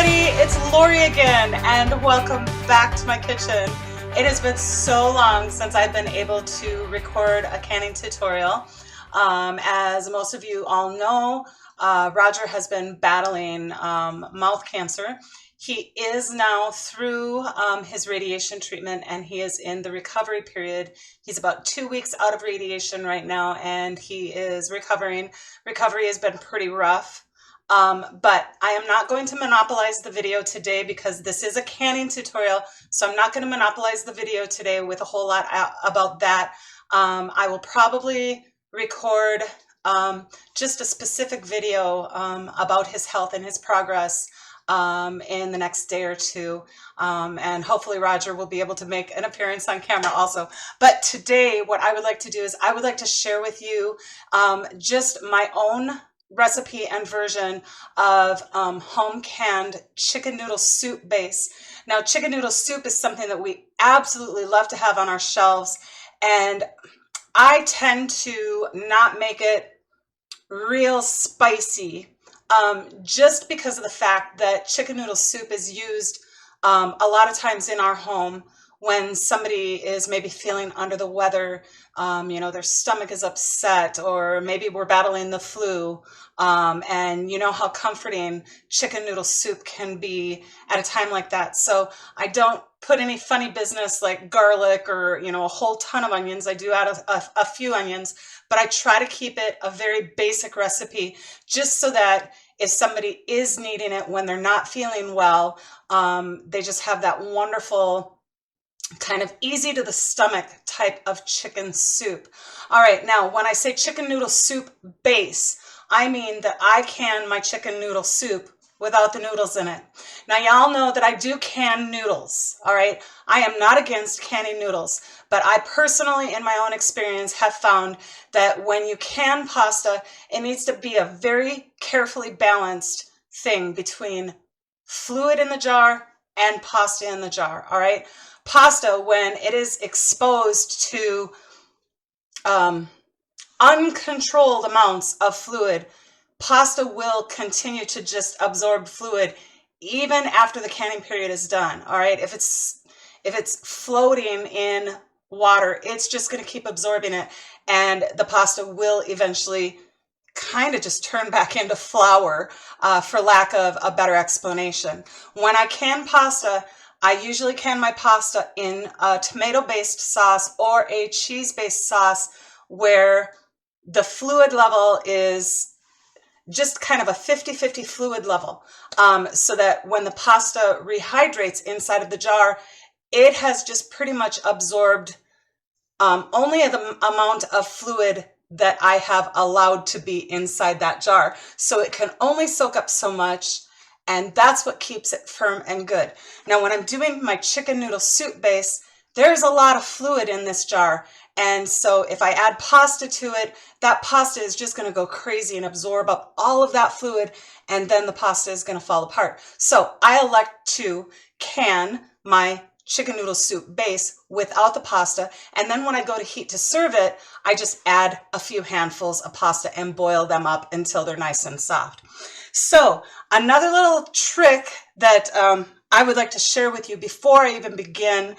everybody, it's Lori again, and welcome back to my kitchen. It has been so long since I've been able to record a canning tutorial. As most of you all know, Roger has been battling mouth cancer. He is now through his radiation treatment, and he is in the recovery period. He's about 2 weeks out of radiation right now, and he is recovering. Recovery has been pretty rough. But I am not going to monopolize the video today because this is a canning tutorial, so I'm not going to monopolize the video today with a whole lot about that. I will probably record just a specific video about his health and his progress in the next day or two, and hopefully Roger will be able to make an appearance on camera also. But today what I would like to do is I would like to share with you just my own recipe and version of home canned chicken noodle soup base. Now, chicken noodle soup is something that we absolutely love to have on our shelves, and I tend to not make it real spicy just because of the fact that chicken noodle soup is used a lot of times in our home when somebody is maybe feeling under the weather, you know, their stomach is upset, or maybe we're battling the flu, and you know how comforting chicken noodle soup can be at a time like that. So I don't put any funny business like garlic or, you know, a whole ton of onions. I do add a few onions, but I try to keep it a very basic recipe just so that if somebody is needing it when they're not feeling well, they just have that wonderful kind of easy to the stomach type of chicken soup. All right, now when I say chicken noodle soup base, I mean that I can my chicken noodle soup without the noodles in it. Now y'all know that I do can noodles, all right? I am not against canning noodles, but I personally, in my own experience, have found that when you can pasta, it needs to be a very carefully balanced thing between fluid in the jar and pasta in the jar, all right? Pasta, when it is exposed to uncontrolled amounts of fluid, pasta will continue to just absorb fluid even after the canning period is done. All right, if it's floating in water, it's just going to keep absorbing it, and the pasta will eventually kind of just turn back into flour, for lack of a better explanation. When I can pasta, I usually can my pasta in a tomato-based sauce or a cheese-based sauce where the fluid level is just kind of a 50-50 fluid level, so that when the pasta rehydrates inside of the jar, it has just pretty much absorbed only the amount of fluid that I have allowed to be inside that jar. So it can only soak up so much, and that's what keeps it firm and good. Now, when I'm doing my chicken noodle soup base, there's a lot of fluid in this jar. And so if I add pasta to it, that pasta is just going to go crazy and absorb up all of that fluid, and then the pasta is going to fall apart. So I elect to can my chicken noodle soup base without the pasta, and then when I go to heat to serve it, I just add a few handfuls of pasta and boil them up until they're nice and soft. So another little trick that I would like to share with you before I even begin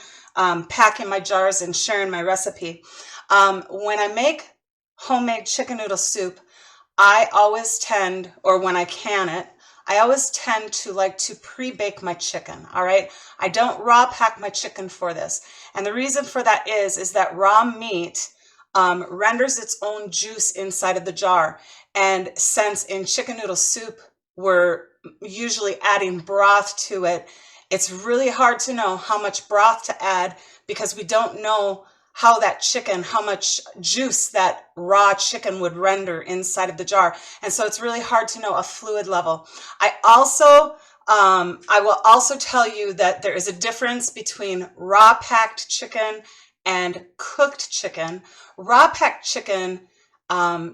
packing my jars and sharing my recipe. When I make homemade chicken noodle soup, I always tend, or when I can it, I always tend to like to pre-bake my chicken, all right? I don't raw pack my chicken for this. And the reason for that is that raw meat renders its own juice inside of the jar. And since in chicken noodle soup, we're usually adding broth to it, it's really hard to know how much broth to add because we don't know how that chicken, how much juice that raw chicken would render inside of the jar. And so it's really hard to know a fluid level. I will also tell you that there is a difference between raw packed chicken and cooked chicken. Raw packed chicken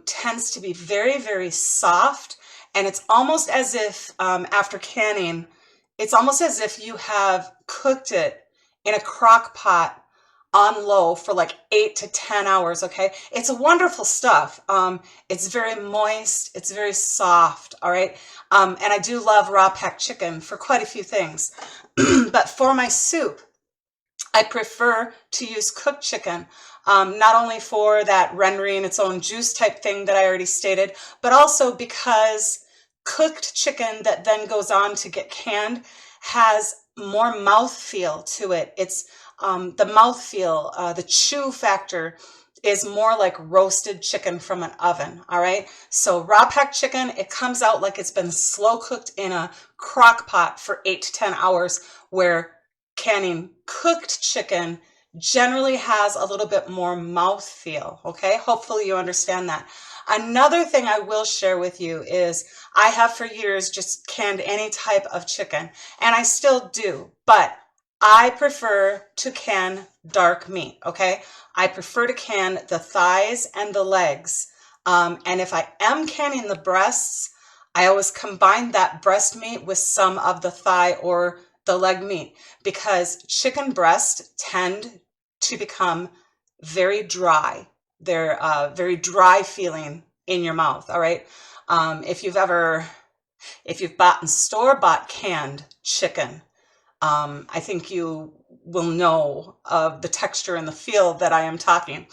tends to be very, very soft, and it's almost as if after canning, it's almost as if you have cooked it in a crock pot on low for like 8 to 10 hours, okay? It's a wonderful stuff. It's very moist, it's very soft, all right? And I do love raw packed chicken for quite a few things. But for my soup, I prefer to use cooked chicken, not only for that rendering its own juice type thing that I already stated, but also because cooked chicken that then goes on to get canned has more mouthfeel to it. It's the mouthfeel, the chew factor is more like roasted chicken from an oven, all right? So raw packed chicken, it comes out like it's been slow cooked in a crock pot for 8 to 10 hours, where canning cooked chicken generally has a little bit more mouthfeel, okay? Hopefully you understand that. Another thing I will share with you is I have for years just canned any type of chicken, and I still do, but I prefer to can dark meat, okay? I prefer to can the thighs and the legs. And if I am canning the breasts, I always combine that breast meat with some of the thigh or the leg meat, because chicken breasts tend to become very dry. They're very dry feeling in your mouth, all right? If you've bought store-bought canned chicken, I think you will know of the texture and the feel that I am talking.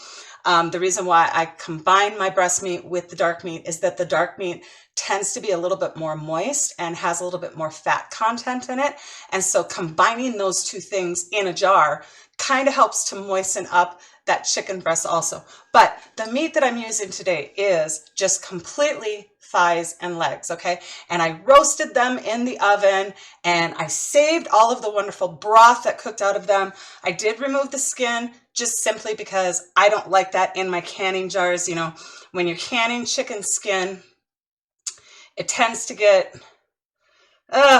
The reason why I combine my breast meat with the dark meat is that the dark meat tends to be a little bit more moist and has a little bit more fat content in it. And so combining those two things in a jar kind of helps to moisten up that chicken breast also. But the meat that I'm using today is just completely thighs and legs, okay? And I roasted them in the oven, and I saved all of the wonderful broth that cooked out of them. I did remove the skin just simply because I don't like that in my canning jars. You know, when you're canning chicken skin, it tends to get,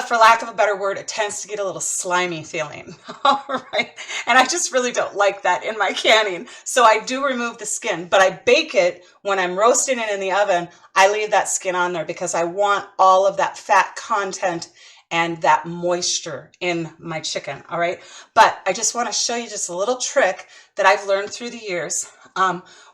for lack of a better word, it tends to get a little slimy feeling. All right. And I just really don't like that in my canning. So I do remove the skin, but I bake it when I'm roasting it in the oven. I leave that skin on there because I want all of that fat content and that moisture in my chicken. All right. But I just want to show you just a little trick that I've learned through the years.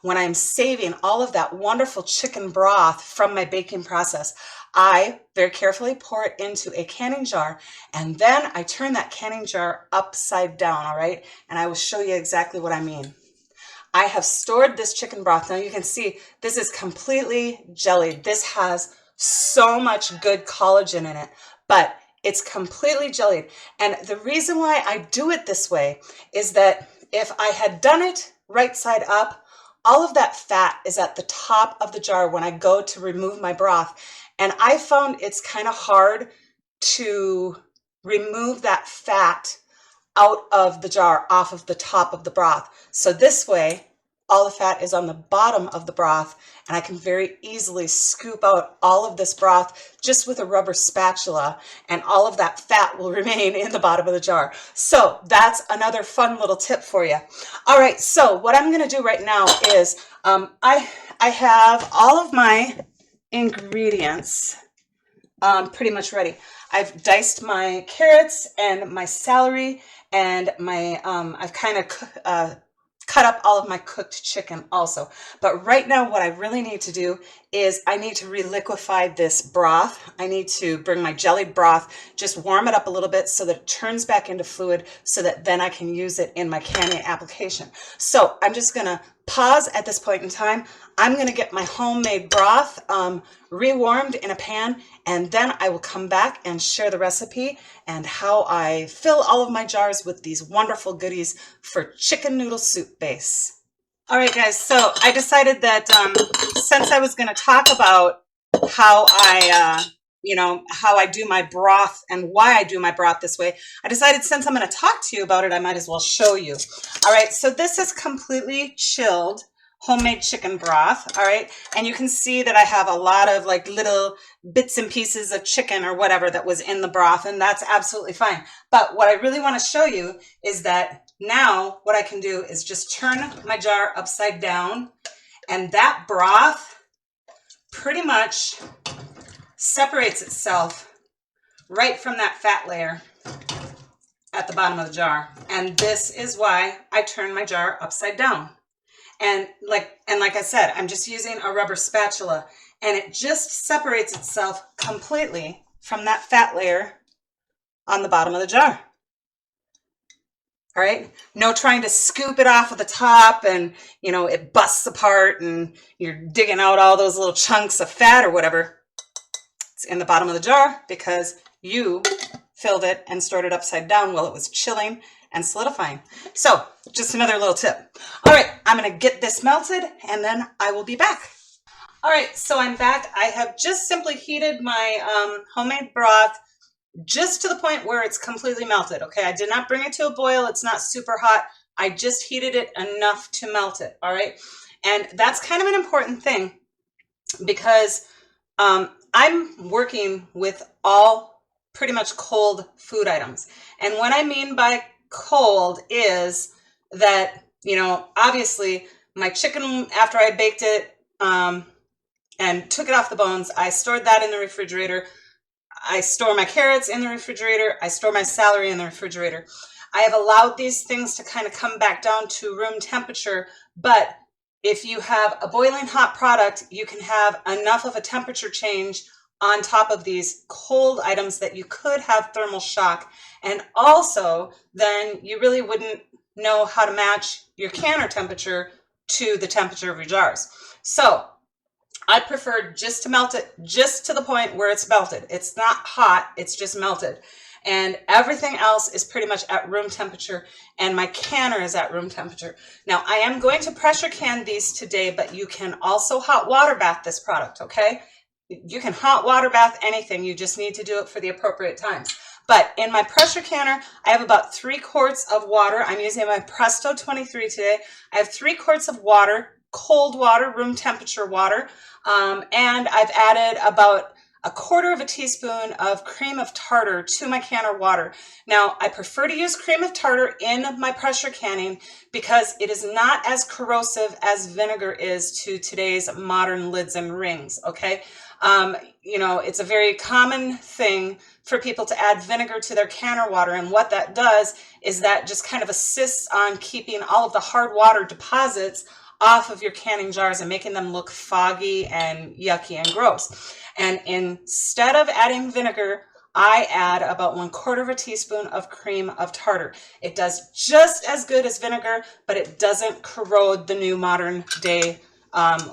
When I'm saving all of that wonderful chicken broth from my baking process, I very carefully pour it into a canning jar, and then I turn that canning jar upside down, all right? And I will show you exactly what I mean. I have stored this chicken broth. Now you can see this is completely jellied. This has so much good collagen in it, but it's completely jellied. And the reason why I do it this way is that if I had done it right side up, all of that fat is at the top of the jar when I go to remove my broth. And I found it's kind of hard to remove that fat out of the jar, off of the top of the broth. So this way, all the fat is on the bottom of the broth, and I can very easily scoop out all of this broth just with a rubber spatula, and all of that fat will remain in the bottom of the jar. So that's another fun little tip for you. All right, so what I'm going to do right now is I have all of my ingredients pretty much ready. I've diced my carrots and my celery, and my I've kind of cut up all of my cooked chicken also. But right now what I really need to do is I need to reliquify this broth. I need to bring my jellied broth, just warm it up a little bit so that it turns back into fluid, so that then I can use it in my canning application. So I'm just gonna pause at this point in time. I'm gonna get my homemade broth rewarmed in a pan, and then I will come back and share the recipe and how I fill all of my jars with these wonderful goodies for chicken noodle soup base. All right, guys, so I decided that since I was going to talk about how how I do my broth and why I do my broth this way, I decided since I'm going to talk to you about it, I might as well show you. All right, so this is completely chilled homemade chicken broth, all right? And you can see that I have a lot of like little bits and pieces of chicken or whatever that was in the broth, and that's absolutely fine. But what I really want to show you is that now what I can do is just turn my jar upside down, and that broth pretty much separates itself right from that fat layer at the bottom of the jar. And this is why I turn my jar upside down. And like I said, I'm just using a rubber spatula, and it just separates itself completely from that fat layer on the bottom of the jar. All right, no trying to scoop it off of the top and, you know, it busts apart and you're digging out all those little chunks of fat or whatever. It's in the bottom of the jar because you filled it and stored it upside down while it was chilling and solidifying. So just another little tip. All right, I'm gonna get this melted and then I will be back. All right, so I'm back. I have just simply heated my homemade broth just to the point where it's completely melted. Okay, I did not bring it to a boil. It's not super hot. I just heated it enough to melt it. All right, and that's kind of an important thing because I'm working with all pretty much cold food items. And what I mean by cold is that, you know, obviously my chicken, after I baked it and took it off the bones, I stored that in the refrigerator. I store my carrots in the refrigerator. I store my celery in the refrigerator. I have allowed these things to kind of come back down to room temperature, but if you have a boiling hot product, you can have enough of a temperature change on top of these cold items that you could have thermal shock. And also, then you really wouldn't know how to match your canner temperature to the temperature of your jars. So I prefer just to melt it just to the point where it's melted. It's not hot, it's just melted. And everything else is pretty much at room temperature, and my canner is at room temperature. Now, I am going to pressure can these today, but you can also hot water bath this product, okay? You can hot water bath anything, you just need to do it for the appropriate times. But in my pressure canner, I have about 3 quarts of water. I'm using my Presto 23 today. I have 3 quarts of water, cold water, room temperature water. And I've added about 1/4 teaspoon of cream of tartar to my canner water. Now, I prefer to use cream of tartar in my pressure canning because it is not as corrosive as vinegar is to today's modern lids and rings, okay? You know, it's a very common thing for people to add vinegar to their canner water, and what that does is that just kind of assists on keeping all of the hard water deposits off of your canning jars and making them look foggy and yucky and gross. And instead of adding vinegar, I add about 1/4 teaspoon of cream of tartar. It does just as good as vinegar, but it doesn't corrode the new modern day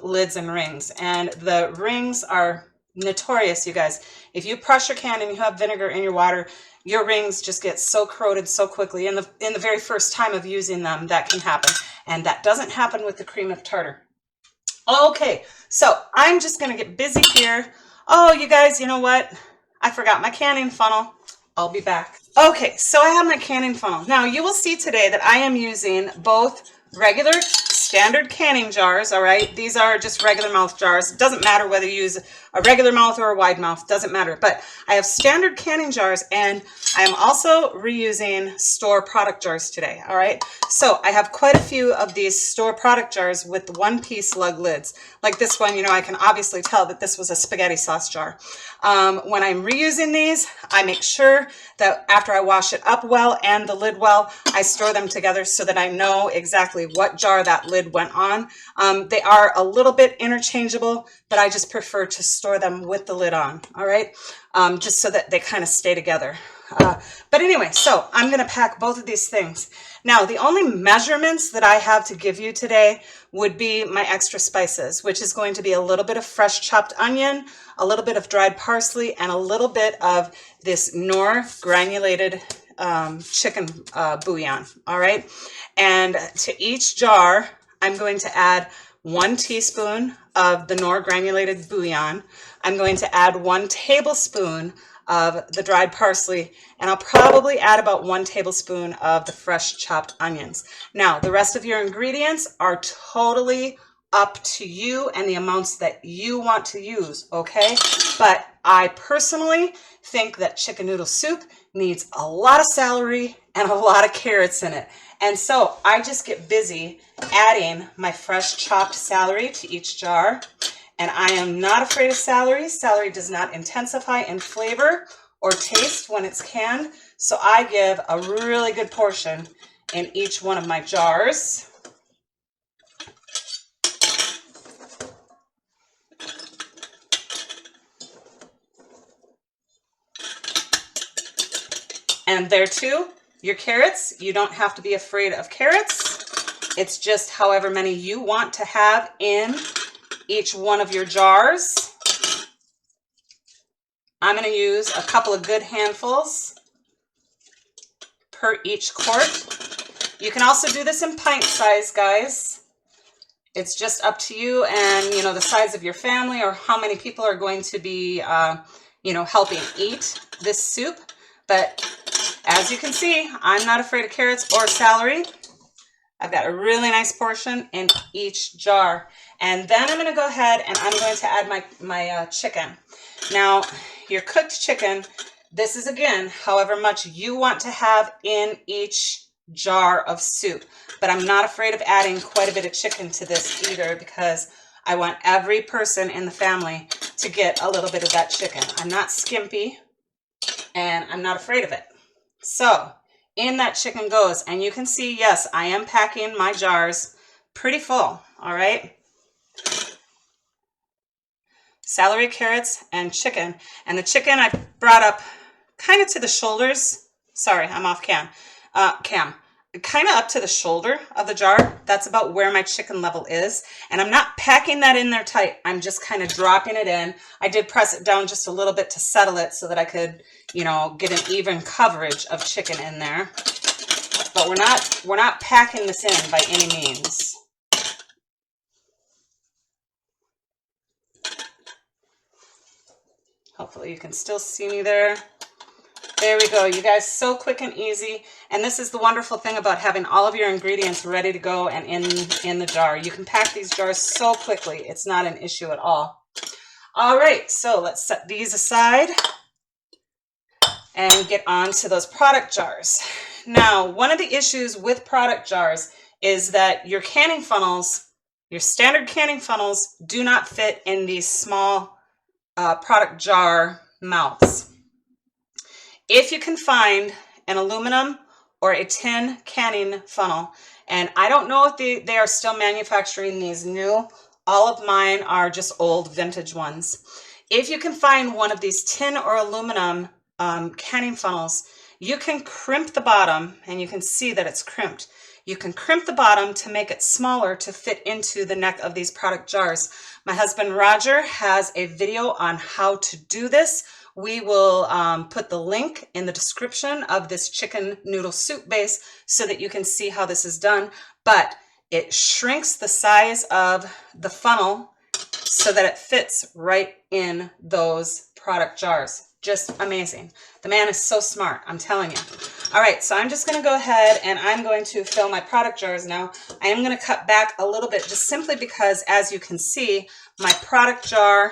lids and rings. And the rings are notorious, you guys. If you pressure can and you have vinegar in your water, your rings just get so corroded so quickly. In the very first time of using them, that can happen. And that doesn't happen with the cream of tartar. Okay, so I'm just gonna get busy here. Oh, you guys, you know what? I forgot my canning funnel. I'll be back. Okay, so I have my canning funnel. Now you will see today that I am using both regular standard canning jars, all right? These are just regular mouth jars. It doesn't matter whether you use a regular mouth or a wide mouth, doesn't matter. But I have standard canning jars, and I am also reusing store product jars today, all right? So I have quite a few of these store product jars with 1-piece lug lids. Like this one, you know, I can obviously tell that this was a spaghetti sauce jar. When I'm reusing these, I make sure that after I wash it up well and the lid well, I store them together so that I know exactly what jar that lid went on. They are a little bit interchangeable, but I just prefer to store them with the lid on, all right? Just so that they kind of stay together. But anyway, so I'm gonna pack both of these things. Now, the only measurements that I have to give you today would be my extra spices, which is going to be a little bit of fresh chopped onion, a little bit of dried parsley, and a little bit of this Knorr granulated chicken bouillon, all right? And to each jar, I'm going to add 1 teaspoon of the Knorr granulated bouillon. I'm going to add 1 tablespoon of the dried parsley, and I'll probably add about 1 tablespoon of the fresh chopped onions. Now, the rest of your ingredients are totally up to you and the amounts that you want to use, okay? But I personally think that chicken noodle soup needs a lot of celery and a lot of carrots in it. And so I just get busy adding my fresh chopped celery to each jar. And I am not afraid of celery. Celery does not intensify in flavor or taste when it's canned. So I give a really good portion in each one of my jars. And there too, your carrots, you don't have to be afraid of carrots. It's just however many you want to have in each one of your jars. I'm going to use a couple of good handfuls per each quart. You can also do this in pint size, guys. It's just up to you and, the size of your family or how many people are going to be, helping eat this soup. But as you can see, I'm not afraid of carrots or celery. I've got a really nice portion in each jar. And then I'm going to go ahead and I'm going to add my chicken. Now, your cooked chicken, this is again, however much you want to have in each jar of soup. But I'm not afraid of adding quite a bit of chicken to this either because I want every person in the family to get a little bit of that chicken. I'm not skimpy and I'm not afraid of it. So in that chicken goes, and you can see, yes, I am packing my jars pretty full, all right? Celery, carrots, and chicken. And the chicken I brought up kind of to the shoulders. Sorry, I'm off cam. Kind of up to the shoulder of the jar. That's about where my chicken level is. And I'm not packing that in there tight. I'm just kind of dropping it in. I did press it down just a little bit to settle it so that I could, get an even coverage of chicken in there. But we're not packing this in by any means. Hopefully you can still see me there. There we go, you guys, so quick and easy. And this is the wonderful thing about having all of your ingredients ready to go and in the jar. You can pack these jars so quickly. It's not an issue at all. All right, so let's set these aside and get on to those product jars. Now, one of the issues with product jars is that your canning funnels, your standard canning funnels, do not fit in these small product jar mouths. If you can find an aluminum or a tin canning funnel, and I don't know if they are still manufacturing these new, all of mine are just old vintage ones. If you can find one of these tin or aluminum canning funnels, you can crimp the bottom, and you can see that it's crimped. You can crimp the bottom to make it smaller to fit into the neck of these product jars. My husband Roger has a video on how to do this. We will put the link in the description of this chicken noodle soup base so that you can see how this is done. But it shrinks the size of the funnel so that it fits right in those product jars. Just amazing. The man is so smart, I'm telling you. All right, so I'm just going to go ahead and I'm going to fill my product jars now. I am going to cut back a little bit just simply because, as you can see, my product jar,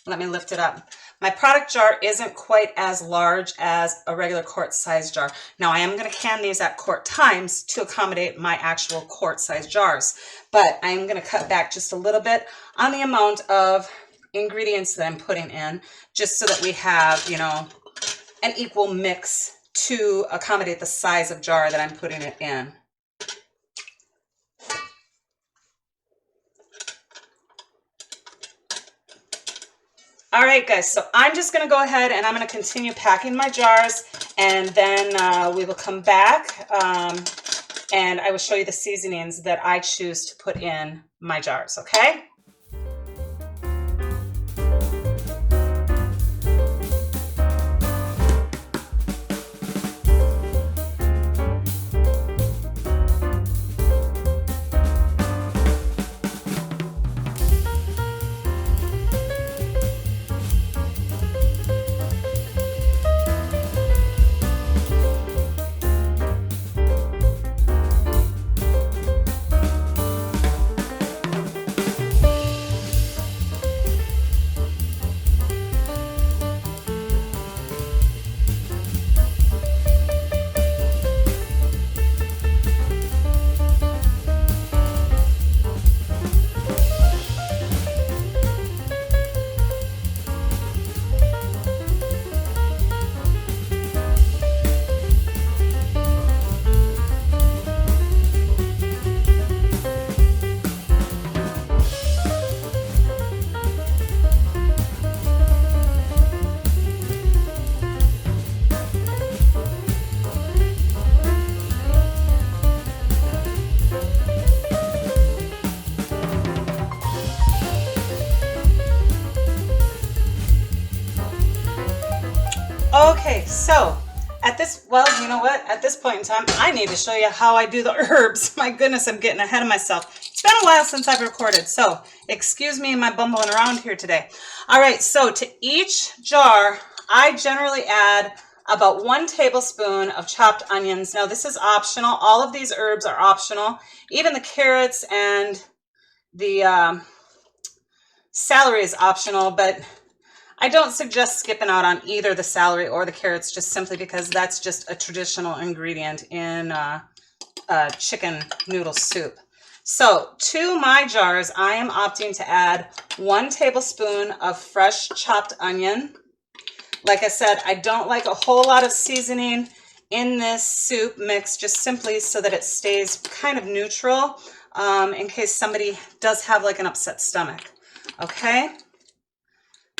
let me lift it up. My product jar isn't quite as large as a regular quart size jar. Now I am going to can these at quart times to accommodate my actual quart size jars, but I am going to cut back just a little bit on the amount of ingredients that I'm putting in, just so that we have, an equal mix to accommodate the size of jar that I'm putting it in. All right, guys, so I'm just going to go ahead and I'm going to continue packing my jars, and then we will come back and I will show you the seasonings that I choose to put in my jars, okay? Okay, so at this, well, you know what? At this point in time, I need to show you how I do the herbs. My goodness, I'm getting ahead of myself. It's been a while since I've recorded, so excuse me and my bumbling around here today. All right, so to each jar, I generally add about 1 tablespoon of chopped onions. Now, this is optional. All of these herbs are optional. Even the carrots and the celery is optional, but I don't suggest skipping out on either the celery or the carrots, just simply because that's just a traditional ingredient in chicken noodle soup. So to my jars, I am opting to add 1 tablespoon of fresh chopped onion. Like I said, I don't like a whole lot of seasoning in this soup mix, just simply so that it stays kind of neutral in case somebody does have like an upset stomach. Okay.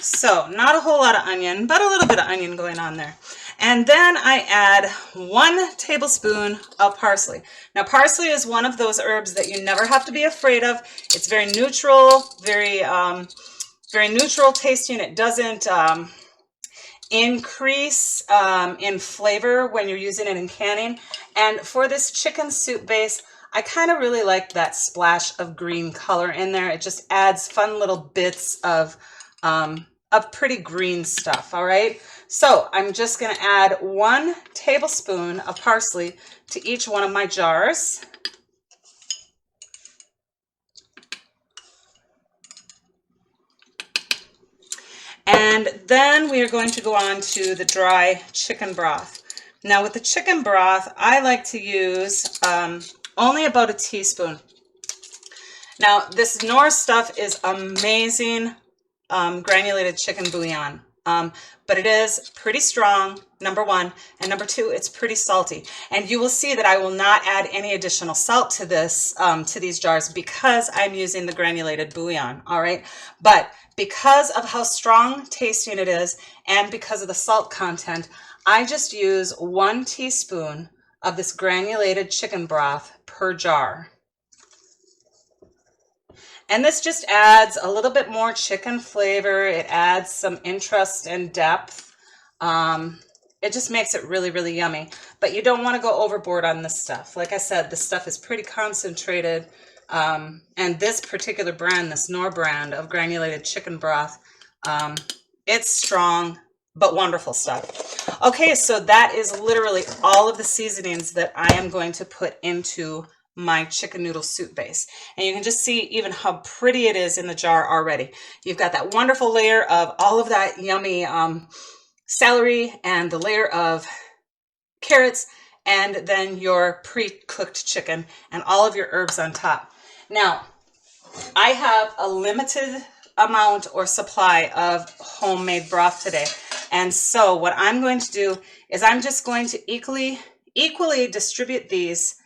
So not a whole lot of onion, but a little bit of onion going on there. And then I add 1 tablespoon of parsley. Now, parsley is one of those herbs that you never have to be afraid of. It's very neutral, very neutral tasting. It doesn't increase in flavor when you're using it in canning. And for this chicken soup base, I kind of really like that splash of green color in there. It just adds fun little bits of pretty green stuff. All right, so I'm just going to add 1 tablespoon of parsley to each one of my jars. And then we are going to go on to the dry chicken broth. Now with the chicken broth, I like to use only about a teaspoon. Now this Knorr stuff is amazing granulated chicken bouillon, but it is pretty strong, number 1, and number 2, it's pretty salty. And you will see that I will not add any additional salt to this, to these jars, because I'm using the granulated bouillon. All right, but because of how strong tasting it is and because of the salt content, I just use 1 teaspoon of this granulated chicken broth per jar. And this just adds a little bit more chicken flavor. It adds some interest and depth. It just makes it really, really yummy. But you don't want to go overboard on this stuff. Like I said, this stuff is pretty concentrated. And this particular brand, this Knorr brand of granulated chicken broth, it's strong, but wonderful stuff. Okay, so that is literally all of the seasonings that I am going to put into my chicken noodle soup base. And you can just see even how pretty it is in the jar already. You've got that wonderful layer of all of that yummy celery and the layer of carrots, and then your pre-cooked chicken and all of your herbs on top. Now, I have a limited amount or supply of homemade broth today. And so what I'm going to do is I'm just going to equally distribute this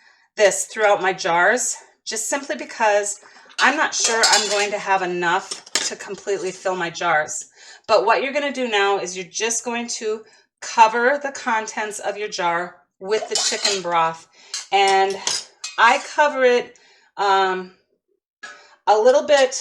throughout my jars, just simply because I'm not sure I'm going to have enough to completely fill my jars. But what you're going to do now is you're just going to cover the contents of your jar with the chicken broth. And I cover it a little bit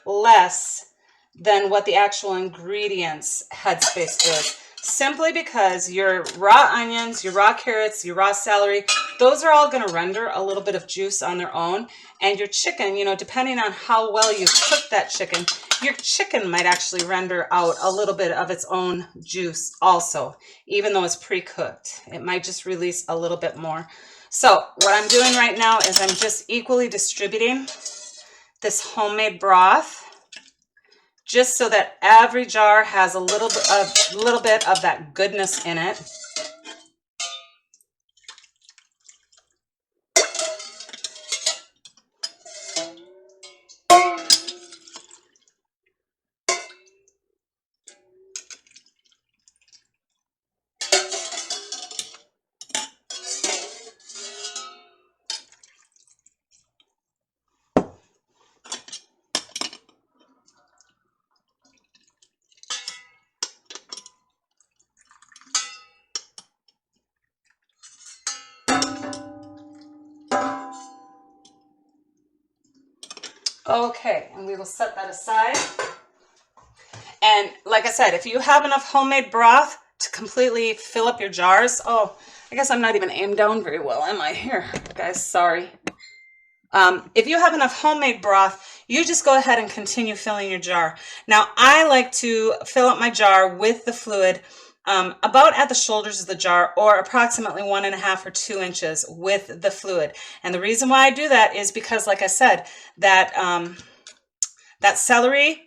less than what the actual ingredients headspace is, simply because your raw onions, your raw carrots, your raw celery, those are all going to render a little bit of juice on their own. And your chicken, you know, depending on how well you cook that chicken, your chicken might actually render out a little bit of its own juice also, even though it's pre-cooked. It might just release a little bit more. So what I'm doing right now is I'm just equally distributing this homemade broth, just so that every jar has a little bit of that goodness in it. Okay, and we will set that aside. And like I said, if you have enough homemade broth, to completely fill up your jars. Oh, I guess I'm not even aimed down very well, am I? Here, guys, sorry. If you have enough homemade broth, you just go ahead and continue filling your jar. Now, I like to fill up my jar with the fluid about at the shoulders of the jar, or approximately 1.5 or 2 inches with the fluid. And the reason why I do that is because, like I said, that that celery,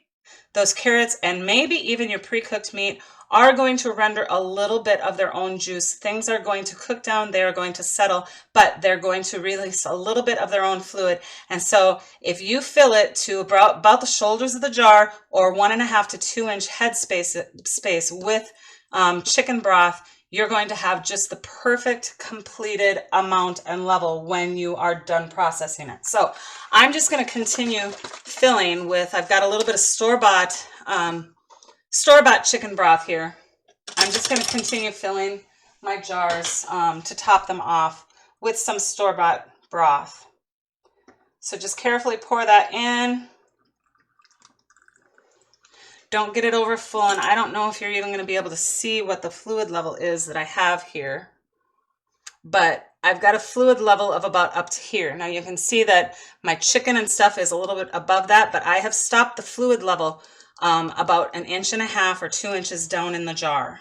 those carrots, and maybe even your pre-cooked meat are going to render a little bit of their own juice. Things are going to cook down, they're going to settle, but they're going to release a little bit of their own fluid. And so if you fill it to about the shoulders of the jar, or 1.5 to 2 inch head space with chicken broth, you're going to have just the perfect completed amount and level when you are done processing it. So I'm just going to continue filling with, I've got a little bit of store-bought chicken broth here. I'm just going to continue filling my jars to top them off with some store-bought broth. So just carefully pour that in. Don't get it over full, and I don't know if you're even going to be able to see what the fluid level is that I have here, but I've got a fluid level of about up to here. Now you can see that my chicken and stuff is a little bit above that, but I have stopped the fluid level about 1.5 inches or 2 inches down in the jar.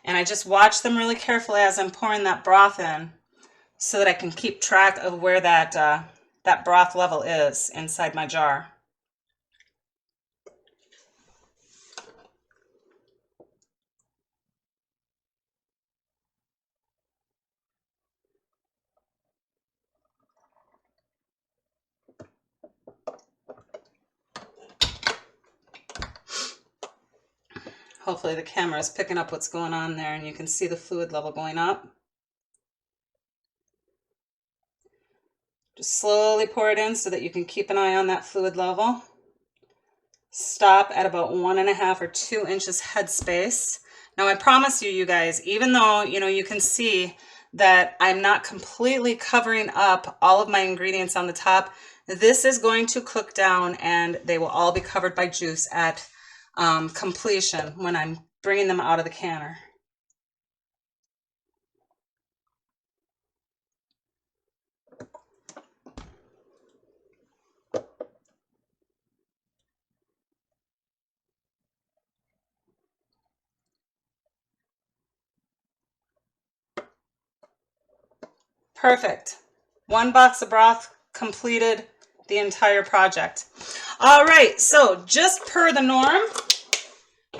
And I just watch them really carefully as I'm pouring that broth in, so that I can keep track of where that, that broth level is inside my jar. Hopefully the camera is picking up what's going on there, and you can see the fluid level going up. Just slowly pour it in so that you can keep an eye on that fluid level. Stop at about 1.5 or 2 inches headspace. Now I promise you, you guys, even though, you know, you can see that I'm not completely covering up all of my ingredients on the top, this is going to cook down and they will all be covered by juice at completion when I'm bringing them out of the canner. Perfect. One box of broth completed the entire project. All right, so just per the norm,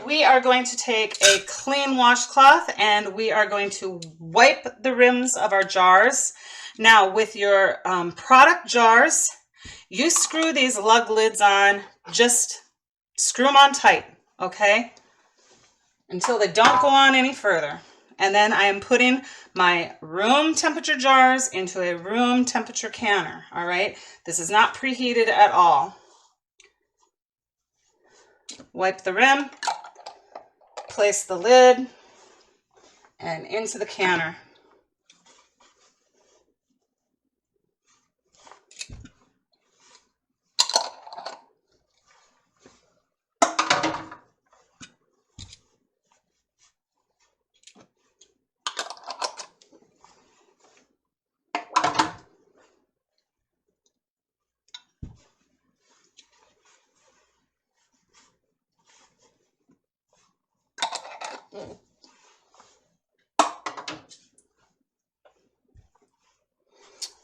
we are going to take a clean washcloth and we are going to wipe the rims of our jars. Now with your product jars, you screw these lug lids on, just screw them on tight, okay? Until they don't go on any further. And then I am putting my room temperature jars into a room temperature canner, all right? This is not preheated at all. Wipe the rim, place the lid, and into the canner.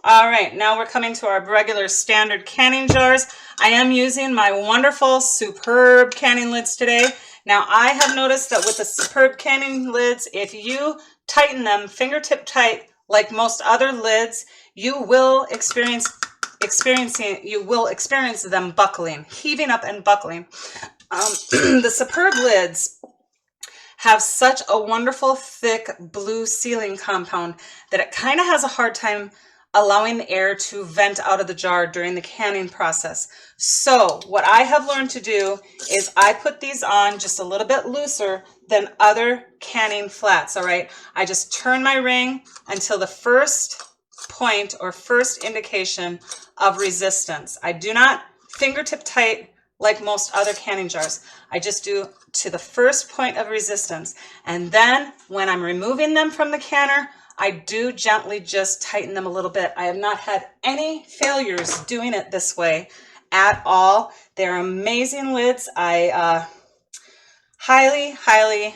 All right, now we're coming to our regular standard canning jars. I am using my wonderful Superb canning lids today. Now I have noticed that with the Superb canning lids, if you tighten them fingertip tight like most other lids, you will experience them buckling, heaving up and buckling. The Superb lids have such a wonderful thick blue sealing compound that it kind of has a hard time allowing the air to vent out of the jar during the canning process. So what I have learned to do is I put these on just a little bit looser than other canning flats, all right? I just turn my ring until the first point or first indication of resistance. I do not fingertip tight like most other canning jars. I just do to the first point of resistance. And then when I'm removing them from the canner, I do gently just tighten them a little bit. I have not had any failures doing it this way at all. They're amazing lids. I highly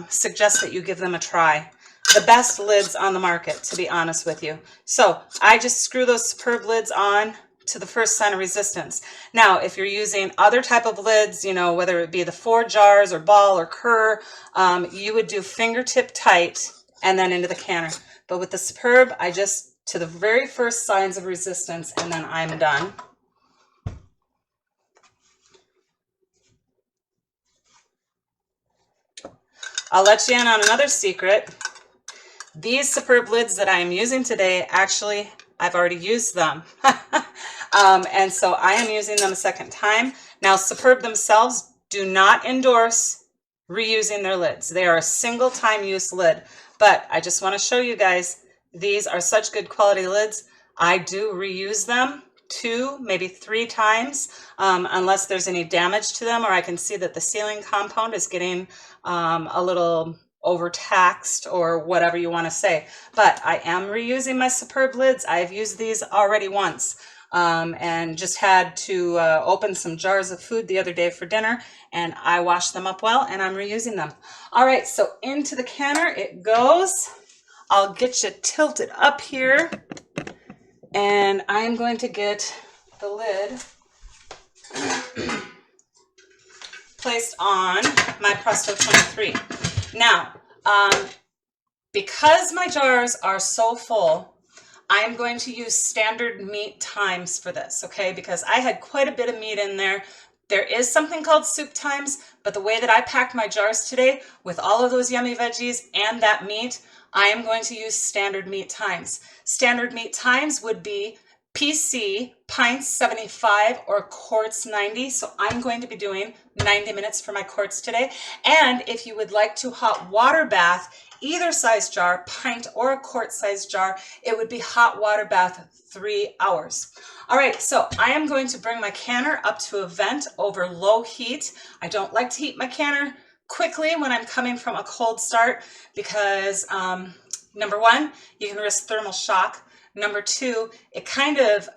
suggest that you give them a try. The best lids on the market, to be honest with you. So I just screw those Superb lids on to the first sign of resistance. Now, if you're using other type of lids, you know, whether it be the 4 jars or ball or Kerr, you would do fingertip tight and then into the canner. But with the Superb, I just to the very first signs of resistance and then I'm done. I'll let you in on another secret. These Superb lids that I am using today, actually, I've already used them. And so I am using them a second time. Now, Superb themselves do not endorse reusing their lids. They are a single time use lid. But I just want to show you guys, these are such good quality lids. I do reuse them 2, maybe 3 times, unless there's any damage to them or I can see that the sealing compound is getting a little overtaxed or whatever you want to say. But I am reusing my Superb lids. I've used these already once and just had to open some jars of food the other day for dinner and I washed them up well and I'm reusing them. All right, so into the canner it goes. I'll get you tilted up here and I'm going to get the lid placed on my Presto 23. Now, because my jars are so full, I'm going to use standard meat times for this, okay? Because I had quite a bit of meat in there. There is something called soup times, but the way that I packed my jars today with all of those yummy veggies and that meat, I am going to use standard meat times. Standard meat times would be PC, pints 75 or quarts 90. So I'm going to be doing 90 minutes for my quarts today. And if you would like to hot water bath either size jar, pint or a quart size jar, it would be hot water bath 3 hours. All right, so I am going to bring my canner up to a vent over low heat. I don't like to heat my canner quickly when I'm coming from a cold start because number 1, you can risk thermal shock. Number 2, it kind of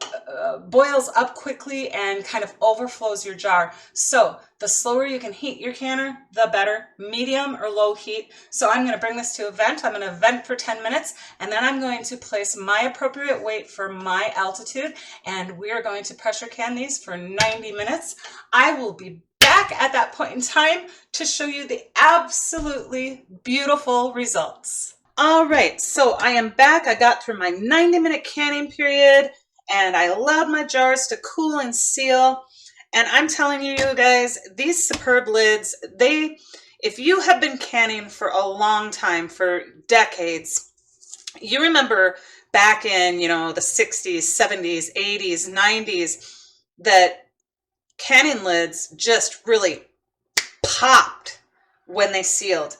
boils up quickly and kind of overflows your jar. So the slower you can heat your canner, the better, medium or low heat. So I'm going to bring this to a vent. I'm going to vent for 10 minutes and then I'm going to place my appropriate weight for my altitude and we are going to pressure can these for 90 minutes. I will be back at that point in time to show you the absolutely beautiful results. All right, so I am back. I got through my 90-minute canning period and I allowed my jars to cool and seal. And I'm telling you guys, these Superb lids, if you have been canning for a long time, for decades, you remember back in, the 60s, 70s, 80s, 90s, that canning lids just really popped when they sealed.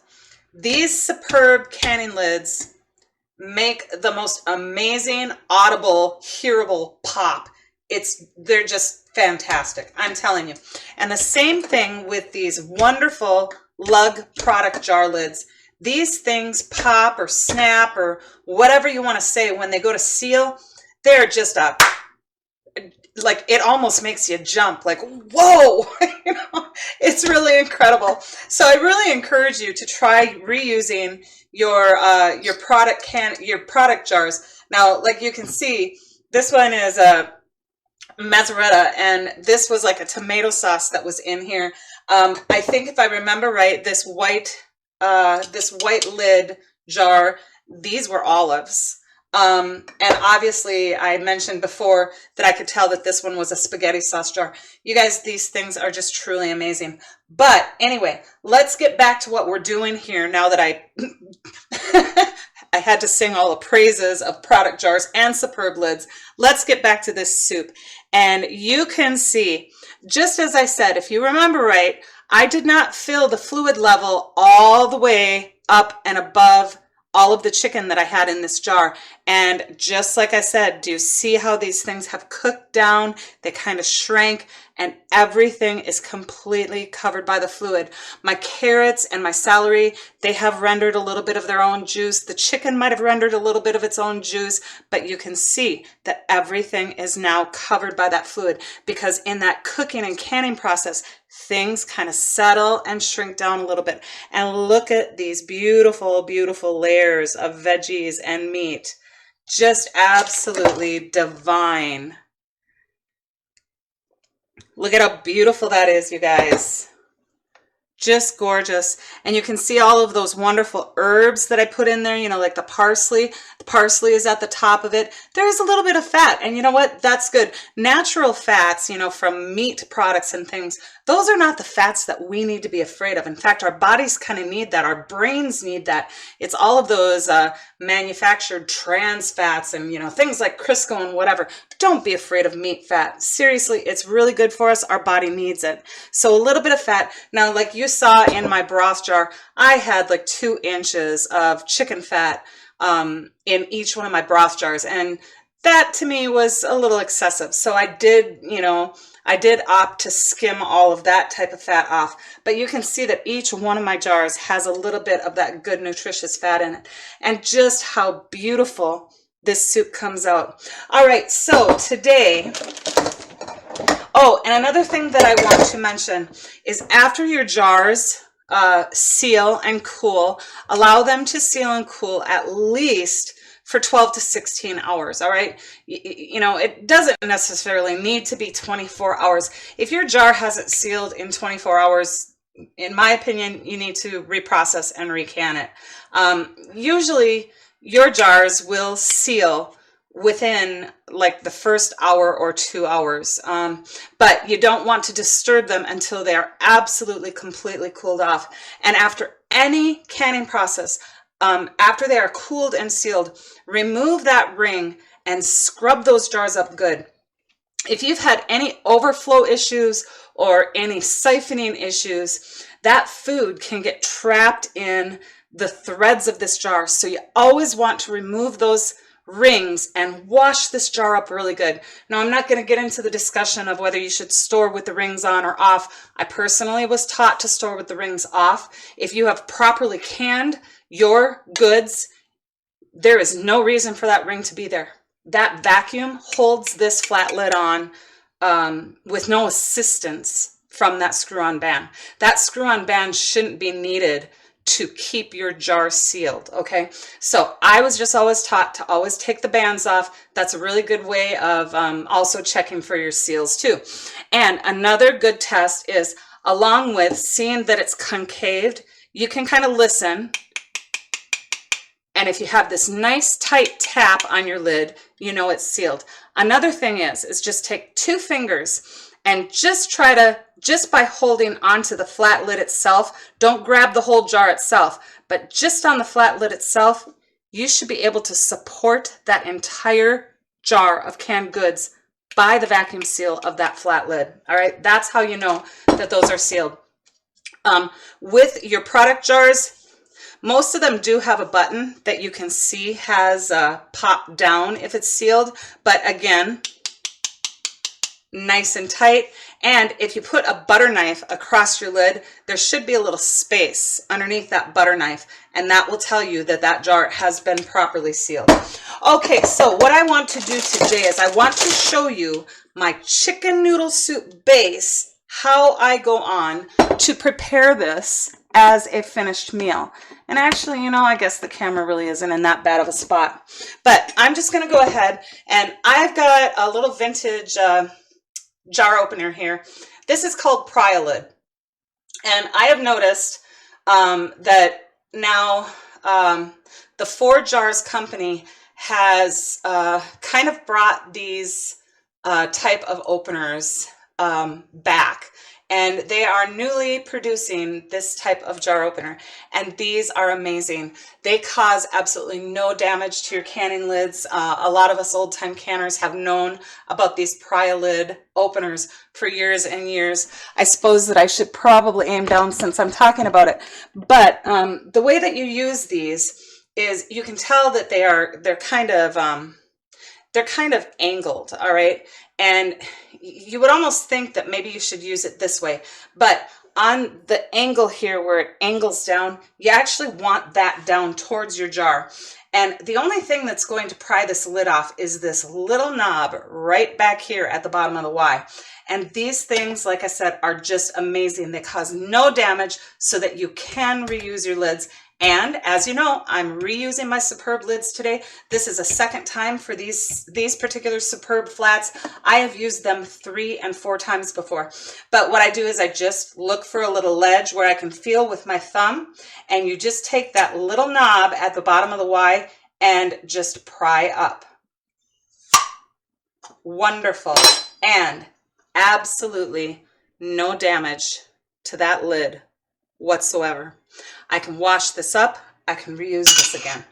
These Superb canning lids make the most amazing, audible, hearable pop. They're just fantastic, I'm telling you. And the same thing with these wonderful lug product jar lids. These things pop or snap or whatever you want to say when they go to seal. They're just like it almost makes you jump, like, whoa, it's really incredible. So I really encourage you to try reusing your product jars. Now, like you can see, this one is a Mazzaretta, and this was like a tomato sauce that was in here. I think if I remember right, this white lid jar, these were olives. And obviously I mentioned before that I could tell that this one was a spaghetti sauce jar. You guys, these things are just truly amazing. But anyway, let's get back to what we're doing here now that I I had to sing all the praises of product jars and superb lids. Let's get back to this soup. And you can see, just as I said, if you remember right, I did not fill the fluid level all the way up and above all of the chicken that I had in this jar. And just like I said, do you see how these things have cooked down? They kind of shrank and everything is completely covered by the fluid. My carrots and my celery, they have rendered a little bit of their own juice. The chicken might have rendered a little bit of its own juice, but you can see that everything is now covered by that fluid, because in that cooking and canning process, things kind of settle and shrink down a little bit. And look at these beautiful, beautiful layers of veggies and meat. Just absolutely divine. Look at how beautiful that is, you guys. Just gorgeous. And you can see all of those wonderful herbs that I put in there, you know, like the parsley. The parsley is at the top of it. There is a little bit of fat, and you know what? That's good. Natural fats, you know, from meat products and things, those are not the fats that we need to be afraid of. In fact, our bodies kind of need that. Our brains need that. It's all of those manufactured trans fats and, you know, things like Crisco and whatever. But don't be afraid of meat fat. Seriously, it's really good for us. Our body needs it. So a little bit of fat. Now, like you saw in my broth jar, I had like 2 inches of chicken fat in each one of my broth jars, and that to me was a little excessive. So I did, you know, I did opt to skim all of that type of fat off, but you can see that each one of my jars has a little bit of that good nutritious fat in it, and just how beautiful this soup comes out. All right, so today, oh, and another thing that I want to mention is after your jars seal and cool, allow them to seal and cool at least for 12 to 16 hours, all right? You know, it doesn't necessarily need to be 24 hours. If your jar hasn't sealed in 24 hours, in my opinion, you need to reprocess and recan it. Usually, your jars will seal within like the first hour or 2 hours, but you don't want to disturb them until they are absolutely completely cooled off. And after any canning process, after they are cooled and sealed, remove that ring and scrub those jars up good. If you've had any overflow issues or any siphoning issues, that food can get trapped in the threads of this jar. So you always want to remove those rings and wash this jar up really good. Now, I'm not going to get into the discussion of whether you should store with the rings on or off. I personally was taught to store with the rings off. If you have properly canned your goods, there is no reason for that ring to be there. That vacuum holds this flat lid on with no assistance from that screw-on band. That screw-on band shouldn't be needed to keep your jar sealed, okay? So I was just always taught to always take the bands off. That's a really good way of also checking for your seals too. And another good test is, along with seeing that it's concaved, you can kind of listen. And if you have this nice tight tap on your lid, you know it's sealed. Another thing is just take 2 fingers and just try to, just by holding onto the flat lid itself, don't grab the whole jar itself, but just on the flat lid itself, you should be able to support that entire jar of canned goods by the vacuum seal of that flat lid. All right, that's how you know that those are sealed. With your product jars, most of them do have a button that you can see has popped down if it's sealed, but again, nice and tight. And if you put a butter knife across your lid, there should be a little space underneath that butter knife, and that will tell you that that jar has been properly sealed. Okay, so what I want to do today is I want to show you my chicken noodle soup base, how I go on to prepare this as a finished meal. And actually, you know, I guess the camera really isn't in that bad of a spot, but I'm just going to go ahead, and I've got a little vintage jar opener here. This is called Pry-A-Lid, and I have noticed that now the 4 Jars company has kind of brought these type of openers back. And they are newly producing this type of jar opener, and these are amazing. They cause absolutely no damage to your canning lids. A lot of us old-time canners have known about these pry lid openers for years and years. I suppose that I should probably aim down since I'm talking about it, but the way that you use these is you can tell that they're kind of angled, all right? And you would almost think that maybe you should use it this way, but on the angle here where it angles down, you actually want that down towards your jar. And the only thing that's going to pry this lid off is this little knob right back here at the bottom of the Y. And these things, like I said, are just amazing. They cause no damage so that you can reuse your lids. And as you know, I'm reusing my Superb lids today. This is a second time for these particular Superb flats. I have used them 3 and 4 times before. But what I do is I just look for a little ledge where I can feel with my thumb, and you just take that little knob at the bottom of the Y and just pry up. Wonderful. And absolutely no damage to that lid whatsoever. I can wash this up. I can reuse this again.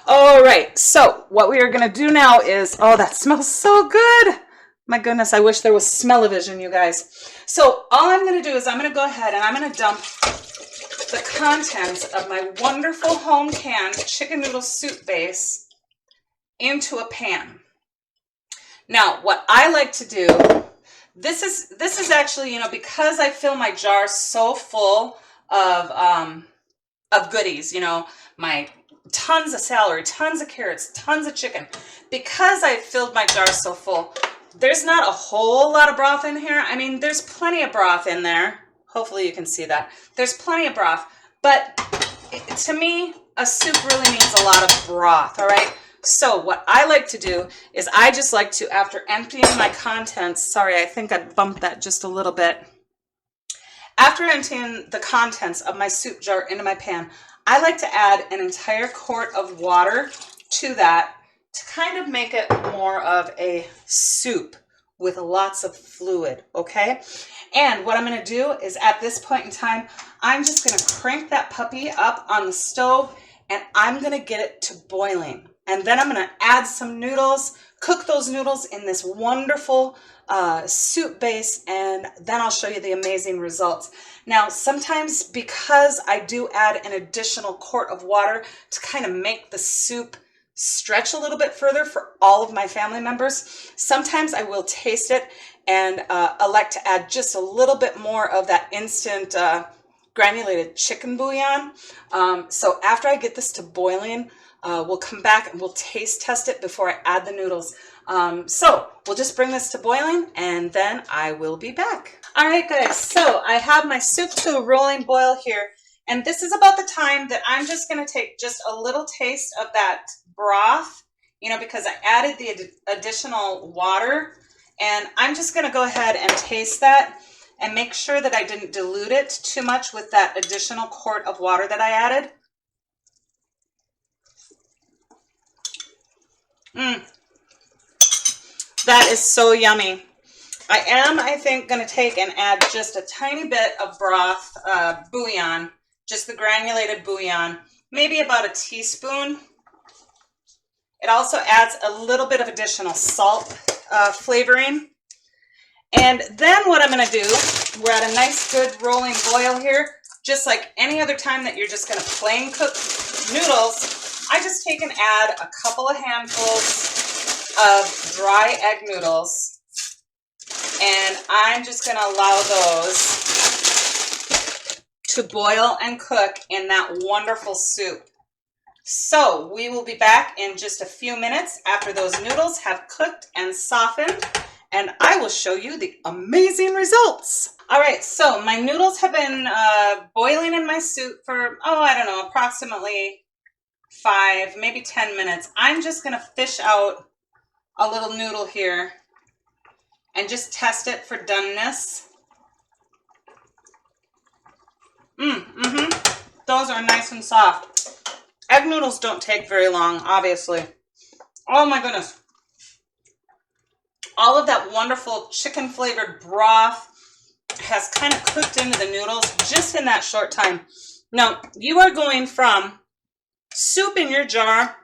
All right, so what we are going to do now is, oh, that smells so good. My goodness, I wish there was smell-o-vision, you guys. So all I'm going to do is I'm going to go ahead and I'm going to dump the contents of my wonderful home canned chicken noodle soup base into a pan. Now, what I like to do, this is actually, you know, because I fill my jar so full of goodies, you know, my tons of celery, tons of carrots, tons of chicken. Because I filled my jar so full, there's not a whole lot of broth in here. I mean, there's plenty of broth in there. Hopefully you can see that. There's plenty of broth, but to me, a soup really means a lot of broth, all right? So what I like to do is I just like to, after emptying my contents, sorry, I think I bumped that just a little bit. After emptying the contents of my soup jar into my pan, I like to add an entire quart of water to that to kind of make it more of a soup with lots of fluid, okay? And what I'm gonna do is at this point in time, I'm just gonna crank that puppy up on the stove and I'm gonna get it to boiling. And then I'm gonna add some noodles, cook those noodles in this wonderful soup base, and then I'll show you the amazing results. Now, sometimes because I do add an additional quart of water to kind of make the soup stretch a little bit further for all of my family members, sometimes I will taste it and elect to add just a little bit more of that instant granulated chicken bouillon. So after I get this to boiling, we'll come back and we'll taste test it before I add the noodles. So we'll just bring this to boiling and then I will be back. All right, guys, so I have my soup to a rolling boil here, and this is about the time that I'm just going to take just a little taste of that broth, you know, because I added the additional water, and I'm just going to go ahead and taste that and make sure that I didn't dilute it too much with that additional quart of water that I added. That is so yummy. I think, going to take and add just a tiny bit of broth, bouillon, just the granulated bouillon, maybe about a teaspoon. It also adds a little bit of additional salt flavoring. And then what I'm going to do, we're at a nice good rolling boil here, just like any other time that you're just going to plain cook noodles. I just take and add a couple of handfuls of dry egg noodles. And I'm just going to allow those to boil and cook in that wonderful soup. So we will be back in just a few minutes after those noodles have cooked and softened, and I will show you the amazing results. All right, so my noodles have been boiling in my soup for, oh, I don't know, approximately 5, maybe 10 minutes. I'm just going to fish out a little noodle here and just test it for doneness. Those are nice and soft. Egg noodles don't take very long, obviously. Oh my goodness. all of that wonderful chicken flavored broth has kind of cooked into the noodles just in that short time. Now, you are going from soup in your jar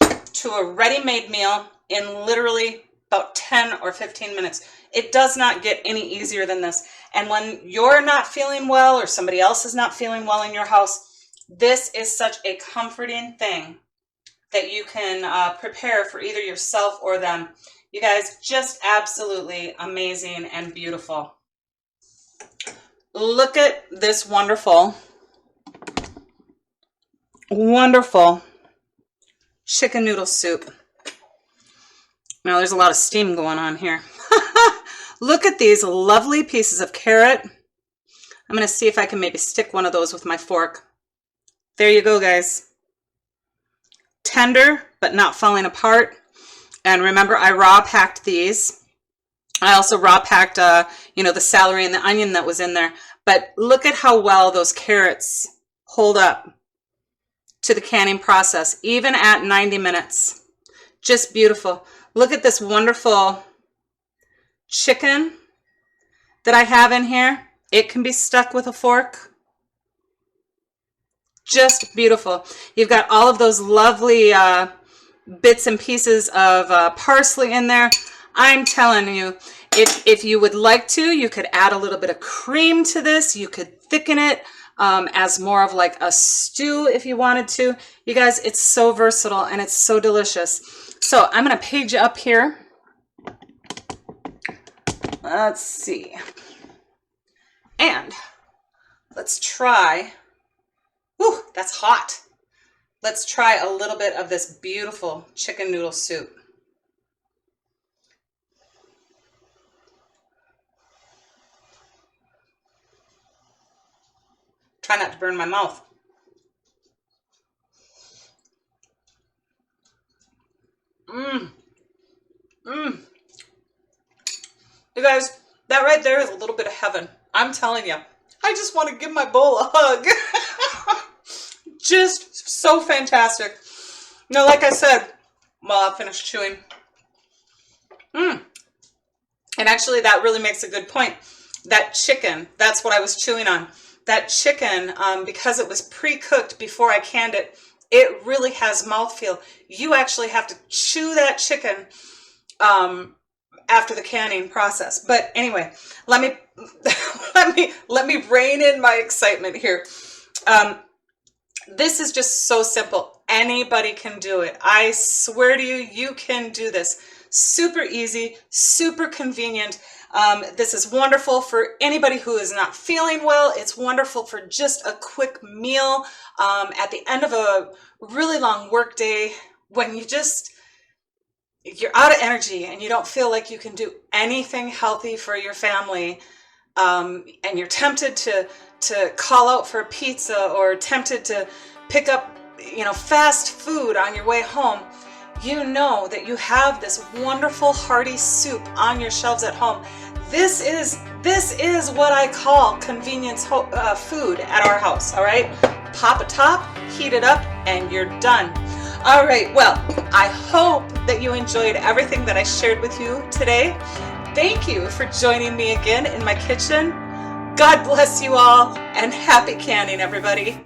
to a ready-made meal in literally about 10 or 15 minutes. It does not get any easier than this. And when you're not feeling well or somebody else is not feeling well in your house, this is such a comforting thing that you can prepare for either yourself or them. You guys, just absolutely amazing and beautiful. Look at this wonderful, wonderful chicken noodle soup. Now there's a lot of steam going on here. Look at these lovely pieces of carrot. I'm going to see if I can maybe stick one of those with my fork. There you go, guys. Tender, but not falling apart. And remember, I raw packed these. I also raw packed, the celery and the onion that was in there. But look at how well those carrots hold up to the canning process, even at 90 minutes. Just beautiful. Look at this wonderful chicken that I have in here. It can be stuck with a fork. Just beautiful. You've got all of those lovely bits and pieces of parsley in there. I'm telling you, if you would like to, you could add a little bit of cream to this. You could thicken it as more of like a stew if you wanted to. You guys, it's so versatile and it's so delicious. So I'm going to page up here. Let's see. And let's try. Whew, that's hot. Let's try a little bit of this beautiful chicken noodle soup. Try not to burn my mouth. You guys, that right there is a little bit of heaven. I'm telling you. I just want to give my bowl a hug. Just so fantastic. Like I said, while I finish chewing. And actually, that really makes a good point. That chicken, that's what I was chewing on. That chicken, because it was pre-cooked before I canned it, it really has mouthfeel. You actually have to chew that chicken after the canning process. But anyway, let me rein in my excitement here. This is just so simple. Anybody can do it. I swear to you, you can do this. Super easy, super convenient. This is wonderful for anybody who is not feeling well. It's wonderful for just a quick meal at the end of a really long work day when you're out of energy and you don't feel like you can do anything healthy for your family, and you're tempted to call out for a pizza or tempted to pick up, fast food on your way home. You know that you have this wonderful hearty soup on your shelves at home. This is what I call convenience food at our house. All right, pop a top, heat it up, and you're done. All right, well, I hope that you enjoyed everything that I shared with you today. Thank you for joining me again in my kitchen. God bless you all, and happy canning, everybody.